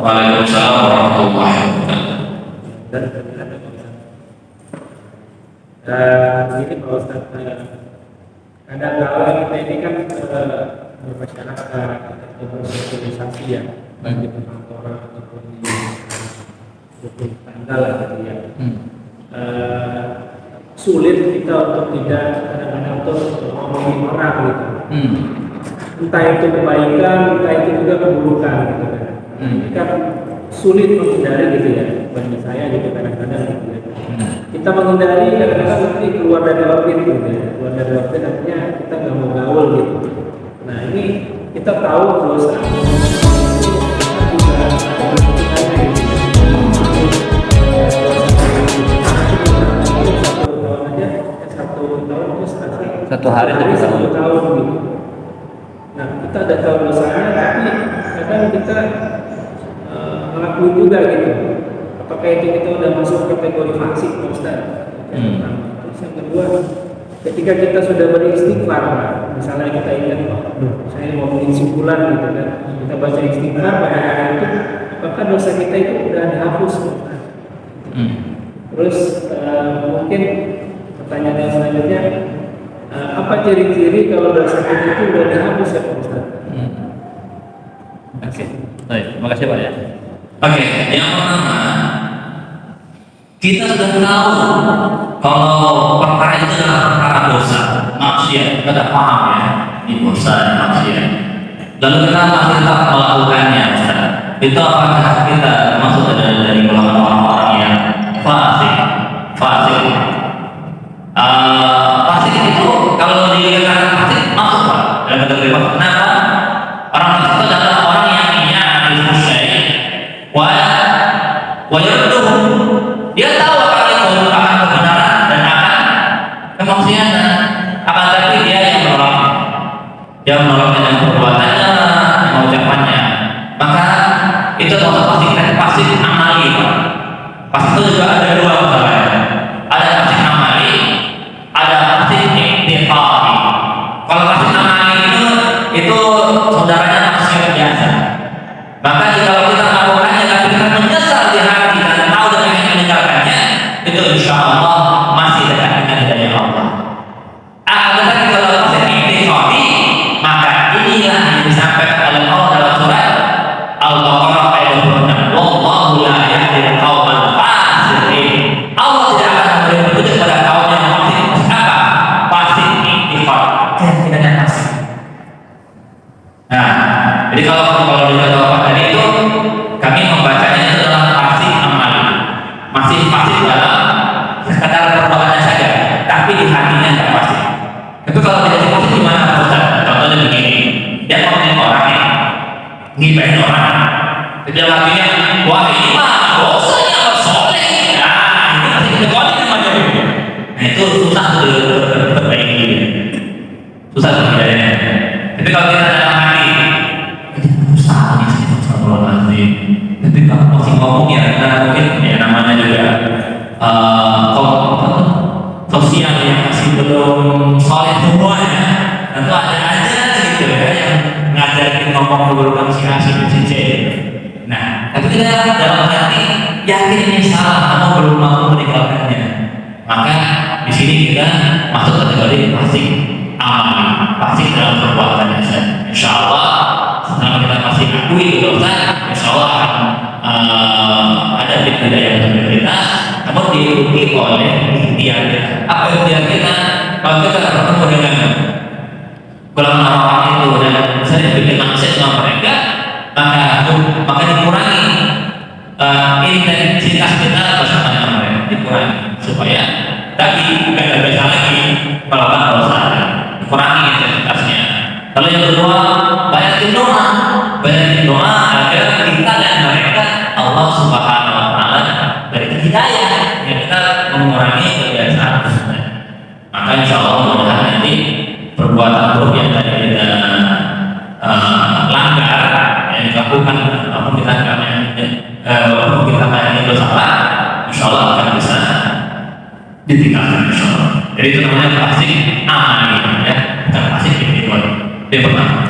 Waalaikumsalam warahmatullahi wabarakatuh. Ini Pak Ustadz, kadang-kadang kita ini kan bermasyarakat atau bersosialisasi ya, baik di perkantoran ataupun di hukum tanggal lah gitu ya. Sulit kita untuk tidak kadang-kadang untuk ngomongin orang gitu. Entah itu kebaikan, entah itu juga keburukan gitu kan. Ini kan sulit menghindari gitu ya, bagi saya gitu kadang-kadang gitu ya. Kita menghindari kadang-kadang nanti keluar dari orbit gitu ya, keluar dari orbit artinya kita nggak mau gaul gitu. Nah ini kita tahu dosa. Satu hari satu tahun gitu. Nah kita ada tahu dosanya, tapi kadang kita ngelakuin juga gitu. Apakah itu kita udah masuk kategori fasik, Pak Ustaz? Terus yang kedua, ketika kita sudah beristighfar, misalnya kita ingat, saya mau bikin simpulan gitu kan, kita baca istighfar pada hari itu, apakah dosa kita itu udah dihapus? Terus mungkin pertanyaan yang selanjutnya, apa ciri-ciri kalau dosa kita itu udah dihapus ya Pak Ustaz? Oke, baik, terima kasih Pak ya. Oke, yang pertama kita sudah tahu kalau perkara itu adalah perkara dosa, maksiat, kita sudah paham ya, ini dosa dan maksiat. Lalu kita masih tetap melakukannya, Ustaz. Itu apakah kita masuk dari golongan orang-orang yang fasik? Fasik itu kalau dikatakan fasik masuk Pak dalam kategori fasik. Kenapa? Orang fasik itu adalah orang yang wajibnya dia tahu akan itu merupakan kebenaran dan akan kemaksiatan, akan tapi dia yang menolaknya dengan perbuatannya, dengan ucapannya. Maka itu termasuk fasik amali. Fasik itu juga ada dua masalahnya. Ada fasik amali, ada fasik iktiqai. Kalau fasik amali itu saudaranya maksiat biasa. Maka jika kita melakukannya tapi kita menyesal di hati dan tahu dan ingin meninggalkannya, itu insya Allah masih dekat dengan hidayah Allah. Tetapi kalau fasik iktiqai, maka inilah yang disampaikan oleh Allah dalam surat Al-Baqarah ayat 26. Wallahu la yahdil qaumal fasiqin. Allah tidak akan memberi petunjuk kepada kaum yang fasik. Apa? Fasik iktiqai. Tidak fasik. Nah, jadi kalau kita tahu tadi itu kami membacanya itu adalah fasik amali. Masih fasik dalam sekadar perbuatannya saja, tapi di hatinya tidak fasik. Itu kalau tidak fasik gimana Ustaz? Contohnya begini, dia ngomongin orang nih, ngibahin orang, dia hatinya, wah ini mah dosanya soleh. Nah, ini masih kecuali namanya. Nah itu susah diperbaiki, susah hidayahnya. Tapi kalau kita dalam hati, susah nih sih, tapi kalau masih ngomong ya, karena mungkin ya namanya juga sosial yang masih belum soleh semuanya, tentu ada aja gitu ya yang ngajarin ngomong keburukan si A si B si C. Nah, tapi kita dalam hati yakin ini salah atau belum mampu meninggalkannya, maka di sini kita masuk kategori fasik amali, fasik dalam perbuatannya. Insya Allah setelah kita masih akui itu dosa, insya Allah akan ada hidayah untuk kita, namun diikuti oleh ikhtiar kita. Apa ikhtiar kita? Kalau kita bertemu dengan golongan orang itu dan misalnya bikin maksiat sama mereka, maka dikurangi intensitas kita bersama dengan mereka, dikurangi supaya tadi tidak terbiasa lagi melakukan dosa, dikurangi intensitasnya. Lalu yang kedua, banyakin doa agar kita dan mereka Allah Subhanahu Wa Taala dari hidayah yang kita mengurangi kebiasaan. Maka insya Allah mudah-mudahan nanti perbuatan buruk yang tadi kita langgar yang dilakukan walaupun kita itu salah, insya Allah akan bisa ditinggalkan insya Allah. Jadi itu namanya fasik amali ya, bukan fasik individual. Itu pertama.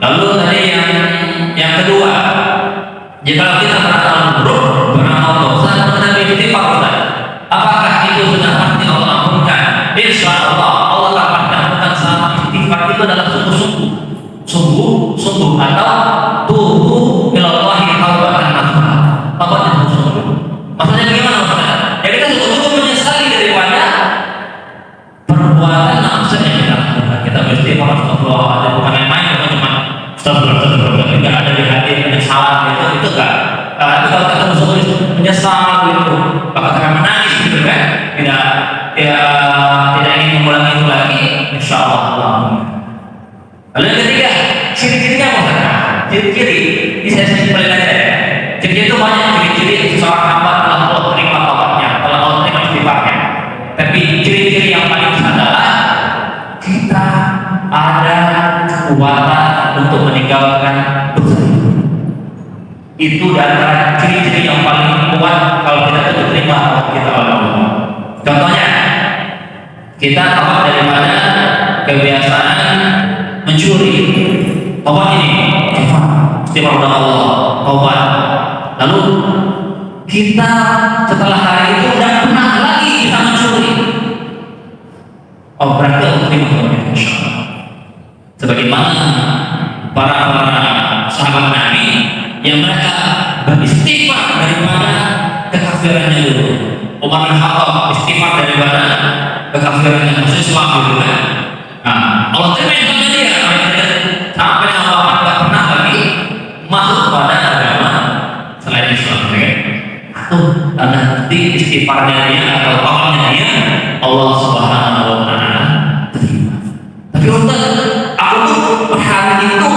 Lalu tadi yang kedua, Jadi kalau kita beramal buruk, beramal dosa, mengenai istighfar Ustaz, apakah itu sudah pasti Allah ampunkan? Insya Allah Allah akan pasti ampunkan selama istighfar itu adalah sungguh atau tubu ilallahi taubatan nasuha, taubat yang sungguh. Maksudnya bagaimana Ustaz? Ya kita sungguh-sungguh menyesali daripada perbuatan nafsu yang kita lakukan. Kita beristighfar astagfirullah, bukan main-main, bukan cuma astagfirullah, tidak ada di hati penyesalan itu enggak. Tapi kalau kita sungguh menyesal gitu, bahkan kita menangis gitu kan, tidak ingin mengulangi itu lagi, insya Allah Allah. Lalu yang ketiga, ciri-cirinya apa Ustaz? Ciri-ciri, ini saya simpelin aja ya. Ciri-ciri itu banyak ciri-ciri seorang hamba telah Allah terima taubatnya, telah Allah terima istighfarnya. Tapi ciri-ciri yang paling adalah kita ada kekuatan untuk meninggalkan dosa. Itu adalah ciri-ciri yang paling kuat kalau kita itu terima Allah kita oleh Allah. Contohnya, kita taubat daripada kebiasaan mencuri. Taubat ini, istighfar kepada Allah, taubat. Lalu kita setelah hari itu tidak pernah lagi kita mencuri. Oh berarti Allah terima taubatnya, insya Allah. Sebagaimana para sahabat Nabi yang mereka beristighfar daripada kekafirannya dulu. Umar bin Khattab istighfar daripada kekafirannya, maksudnya Islam gitu kan. Nah, Allah terima istighfarnya dia sampai Allah tidak pernah lagi masuk pada agama selain Islam. Karena nanti istighfarnya dia atau taubatnya dia Allah Subhanahu wa Ta'ala terima. Tapi Ustaz, aku tuh per hari itu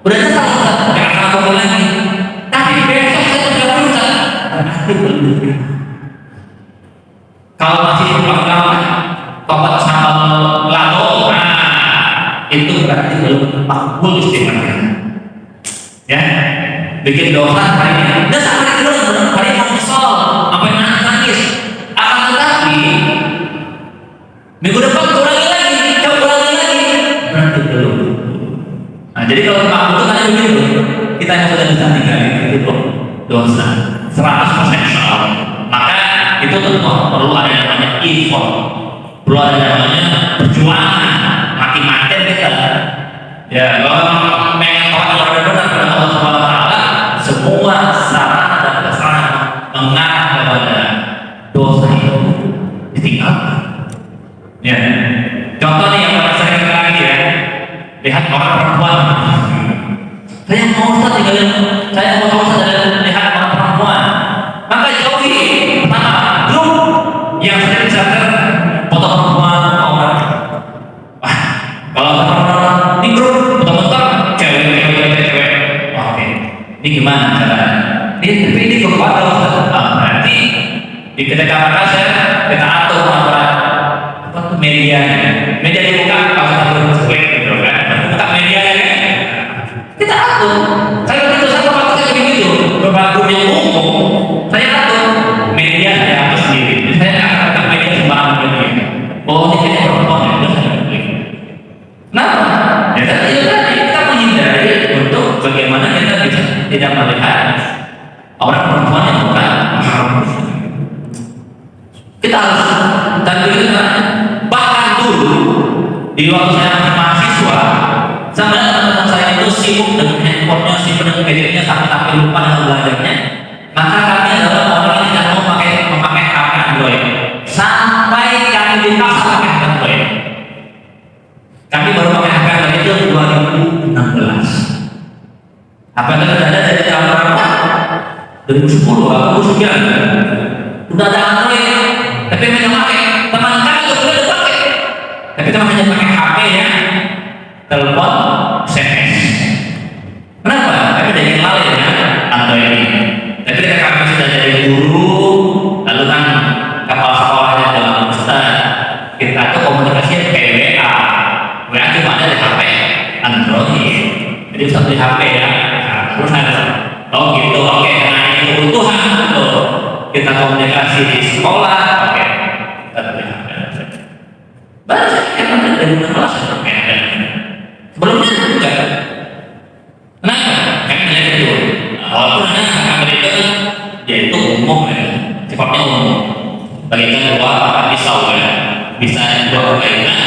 udah nyesal Ustaz, gak akan aku lagi. Tapi besok saya sudah Ustaz, berarti belum diterima. Kalau masih pegang tobat sama lato, itu berarti belum makbul istighfarnya. Ya, bikin dosa hari ini, udah sampai terus hari ini menyesal, sampai nangis. Akan tetapi minggu depan ulangi lagi, berarti belum. Nah, jadi kalau makbul itu hanya begitu, kita yang sudah bisa tinggalin itu dosa 100% insya Allah. Maka itu tentu perlu ada yang namanya effort, perlu ada yang namanya perjuangan, mati-matian kita. Ya, kalau pengen tahu yang benar-benar kepada Allah Subhanahu Wa Taala, semua sarana dan prasarana mengarah kepada dosa itu ditinggalkan. Ya, contoh nih yang paling sering kali ya, lihat orang perempuan. Saya mau Ustaz tinggalin, saya mau Ustaz lihat orang perempuan. Maka jauhi pertama grup yang sering misalkan foto perempuan orang. Wah, kalau perempuan di grup foto-foto cewek. Oke, ini gimana caranya? Tapi ini kekuatan Ustaz. Berarti di ketika kita atur aturan apa tuh media dibuka kalau kita bersesuai gitu kan, buka medianya kan. Kita atur. Saya begitu saya pakai begitu. Berbagi yang umum, saya atur media saya atur sendiri. Saya nggak akan media sembarang begini. Oh ini kita perempuan itu saya pilih. Kenapa? Ya tadi kita menghindari untuk bagaimana kita bisa tidak melihat orang perempuan yang bukan mahram. Kita harus tadi bahkan dulu di waktu saya masih mahasiswa, sama teman-teman saya itu sibuk dengan handphonenya, sibuk dengan gadgetnya sampai lupa dengan belajarnya. Maka kami adalah orang yang tidak mau memakai HP Android sampai kami dipaksa pakai HP Android. Kami baru pakai HP Android itu 2016. HP Android ada dari tahun berapa? 2010 atau 2009. Udah ada Android, tapi mereka pakai. Teman kami juga udah pakai, tapi teman hanya pakai HP ya, telepon, SMS. Kenapa? Kami udah yang lalai ya Android ini. Tapi ketika kami sudah jadi guru, lalu kan kepala sekolahnya dalam Ustaz, kita tuh komunikasi kayak WA cuma ada di HP Android. Jadi Ustaz di HP ya, terus ada. Oh gitu, oke. Nah ini kebutuhan tuh kita komunikasi di sekolah, oke. Kita beli HP. Baru saya kan dari mana sampai sebelumnya enggak. Kenapa? Kami melihat itu. bagikan dua akan pisau ya, bisa dua kebaikan,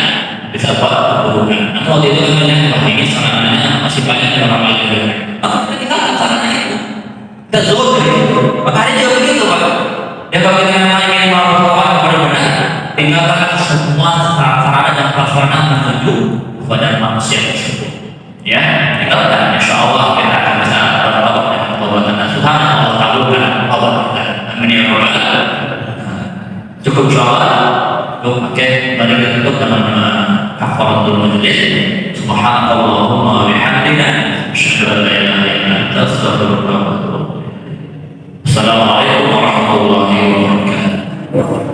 bisa buat keburukan. Nah waktu itu kan banyak wah ini sarananya masih banyak yang orang lain juga. Maka kita tinggalkan sarannya itu. Kita zuhud dari itu. Maka ada juga begitu pak. Ya kalau kita memang ingin melakukan benar-benar, tinggalkan semua sarana dan prasarana menuju kepada manusia tersebut. Ya, tinggalkan. Insya Allah kita akan bisa bertolak dengan perbuatan Tuhan. Allah kabulkan Allah kita. Amin ya rabbal alamin. Cukup insya Allah. Oke, mari kita tutup dengan kafaratul majlis. Subhanallahumma wa bihamdika asyhadu an la ilaha illa anta astaghfiruka wa atubu ilaik. Assalamualaikum warahmatullahi wabarakatuh.